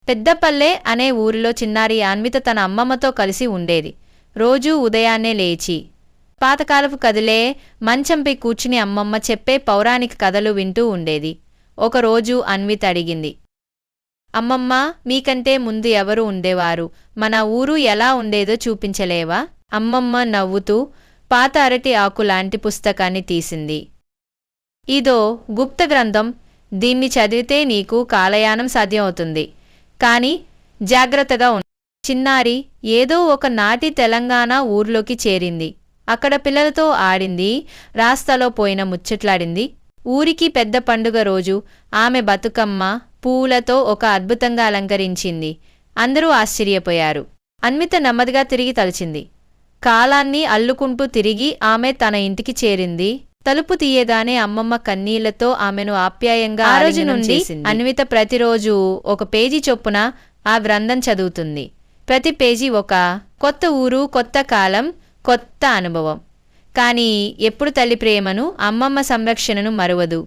పెద్దపల్లె అనే ఊరిలో చిన్నారి అన్విత తన అమ్మమ్మతో కలిసి ఉండేది. రోజూ ఉదయాన్నే లేచి పాతకాలపు కదిలే మంచంపై కూర్చుని అమ్మమ్మ చెప్పే పౌరాణిక కథలు వింటూ ఉండేది. ఒకరోజు అన్విత అడిగింది, అమ్మమ్మ, మీకంటే ముందు ఎవరు ఉండేవారు? మన ఊరు ఎలా ఉండేదో చూపించలేవా? అమ్మమ్మ నవ్వుతూ పాత అరటి ఆకులాంటి పుస్తకాన్ని తీసింది. ఇదో గుప్త గ్రంథం. దీన్ని చదివితే నీకు కాలయానం సాధ్యమవుతుంది. కాని జాగ్రత్తగా ఉండు. చిన్నారి ఏదో ఒక నాటి తెలంగాణ ఊర్లోకి చేరింది. అక్కడ పిల్లలతో ఆడింది, రాస్తాలో పోయిన ముచ్చట్లాడింది. ఊరికి పెద్ద పండుగ రోజు ఆమె బతుకమ్మ పూలతో ఒక అద్భుతంగా అలంకరించింది. అందరూ ఆశ్చర్యపోయారు. అన్విత నెమ్మదిగా తిరిగి తలచింది. కాలాన్ని అల్లుకుంటూ తిరిగి ఆమె తన ఇంటికి చేరింది. తలుపు తీయగానే అమ్మమ్మ కన్నీళ్లతో ఆమెను ఆప్యాయంగా ఆ రోజు నుండి అన్విత ప్రతిరోజు ఒక పేజీ చొప్పున ఆ గ్రంథం చదువుతుంది. ప్రతి పేజీ ఒక కొత్త ఊరు, కొత్త కాలం, కొత్త అనుభవం. కానీ ఎప్పుడు తల్లి ప్రేమను, అమ్మమ్మ సంరక్షణను మరువదు.